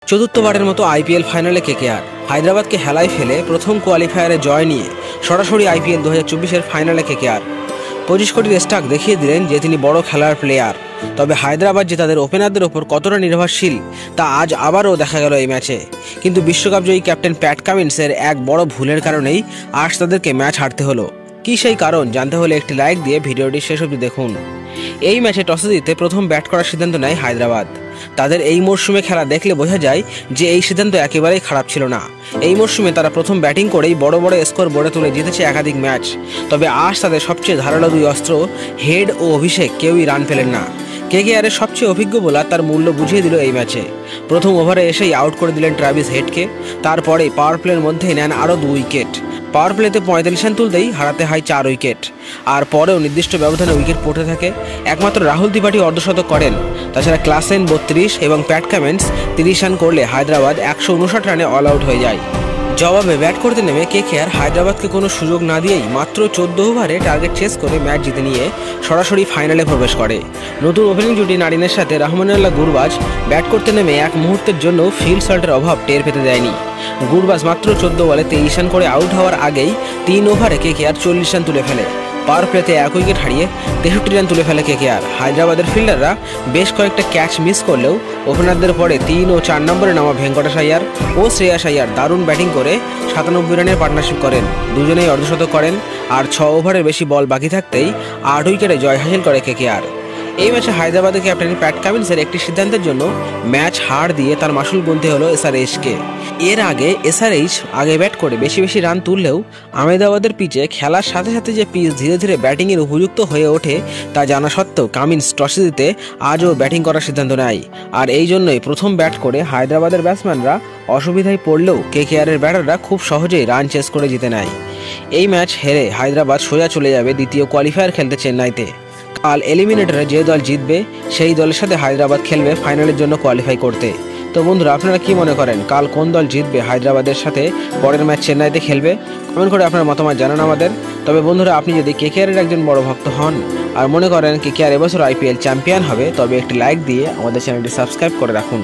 চতুর্থবারের মতো আইপিএল ফাইনালে কেকেআর হায়দ্রাবাদকে হেলায় ফেলে প্রথম কোয়ালিফায়ারে জয় নিয়ে সরাসরি আইপিএল 2024-এর ফাইনালে কেকেআর 25 কোটির স্টাক দেখিয়ে দিলেন যে তিনি বড় খেলার প্লেয়ার। তবে হায়দ্রাবাদ যে তাদের ওপেনারদের ওপর কতটা নির্ভরশীল তা আজ আবারও দেখা গেল এই ম্যাচে। কিন্তু বিশ্বকাপজয়ী ক্যাপ্টেন প্যাট কামিন্সের এক বড় ভুলের কারণেই আজ তাদেরকে ম্যাচ হারতে হলো। কি সেই কারণ জানতে হলে একটি লাইক দিয়ে ভিডিওটি শেষ অবধি দেখুন। এই ম্যাচে টসে জিতে প্রথম ব্যাট করার সিদ্ধান্ত নেয় হায়দ্রাবাদ। তাদের এই মরশুমে খেলা দেখলে বোঝা যায় যে এই সিদ্ধান্ত একেবারেই খারাপ ছিল না। এই মরশুমে তারা প্রথম ব্যাটিং করেই বড় বড় স্কোর বোর্ডে তুলে জিতেছে একাধিক ম্যাচ। তবে আজ তাদের সবচেয়ে ধারালো দুই অস্ত্র হেড ও অভিষেক কেউই রান পেলেন না। কেকেআরের সবচেয়ে অভিজ্ঞ বোলার তার মূল্য বুঝিয়ে দিল এই ম্যাচে। প্রথম ওভারে এসেই আউট করে দিলেন ট্রাভিস হেডকে। তারপরে পাওয়ার প্লের মধ্যেই নেন আরও 2 উইকেট। পাওয়ার প্লেতে 45 রান তুলতেই হারাতে হয় 4 উইকেট। আর পরেও নির্দিষ্ট ব্যবধানে উইকেট পড়তে থাকে। একমাত্র রাহুল ত্রিপাঠী অর্ধশতক করেন। তাছাড়া ক্লাসেন 32 এবং প্যাট কামিন্স 30 রান করলে হায়দ্রাবাদ 159 রানে অল আউট হয়ে যায়। জবাবে ব্যাট করতে নেমে কেকেআর হায়দ্রাবাদকে কোনো সুযোগ না দিয়েই মাত্র 14 ওভারে টার্গেট চেস করে ম্যাচ জিতে নিয়ে সরাসরি ফাইনালে প্রবেশ করে। নতুন ওপেনিং জুটি নারিনের সাথে রহমানুল্লাহ গুরবাজ ব্যাট করতে নেমে এক মুহূর্তের জন্য ফিল্ড সল্টের অভাব টের পেতে দেয়নি। গুরবাজ মাত্র 14 বলে 23 রান করে আউট হওয়ার আগেই 3 ওভারে কেকেআর 40 রান তুলে ফেলে। পাওয়ার প্লেতে 1 উইকেট হারিয়ে 63 রান তুলে ফেলে কেকেআর। হায়দ্রাবাদের ফিল্ডাররা বেশ কয়েকটা ক্যাচ মিস করলেও ওপেনারদের পরে 3 ও 4 নম্বরে নামা ভেঙ্কটেশ আইয়ার ও শ্রেয়াস আইয়ার দারুণ ব্যাটিং করে 97 রানের পার্টনারশিপ করেন। দুজনেই অর্ধশতক করেন। আর 6 ওভারের বেশি বল বাকি থাকতেই 8 উইকেটে জয় হাসিল করে কেকেআর। এই ম্যাচে হায়দ্রাবাদের ক্যাপ্টেন প্যাট কামিন্সের একটি সিদ্ধান্তের জন্য ম্যাচ হার দিয়ে তার মাসুল গুনতে হলো এসআরএইচকে। এর আগে এসআরএইচ আগে ব্যাট করে বেশি রান তুললেও আহমেদাবাদের পিচে খেলার সাথে সাথে যে পিচ ধীরে ধীরে ব্যাটিংয়ের উপযুক্ত হয়ে ওঠে তা জানা সত্ত্বেও কামিন্স টসে জিতে আজও ব্যাটিং করার সিদ্ধান্ত নেয়। আর এই জন্যই প্রথম ব্যাট করে হায়দ্রাবাদের ব্যাটসম্যানরা অসুবিধায় পড়লেও কেকেআরের ব্যাটাররা খুব সহজেই রান চেস করে জিতে নেয়। এই ম্যাচ হেরে হায়দ্রাবাদ সোজা চলে যাবে দ্বিতীয় কোয়ালিফায়ার খেলতে চেন্নাইতে। কাল এলিমিনেটরে যে দল জিতবে সেই দলের সাথে হায়দ্রাবাদ খেলবে ফাইনালের জন্য কোয়ালিফাই করতে। তো বন্ধুরা, আপনারা কি মনে করেন কাল কোন দল জিতবে হায়দ্রাবাদের সাথে পরের ম্যাচ চেন্নাইতে খেলবে? কমেন্ট করে আপনার মতামত জানান আমাদের। তবে বন্ধুরা, আপনি যদি কেকেআরের একজন বড় ভক্ত হন আর মনে করেন কেকেআর এবছর আইপিএল চ্যাম্পিয়ন হবে, তবে একটি লাইক দিয়ে আমাদের চ্যানেলটি সাবস্ক্রাইব করে রাখুন।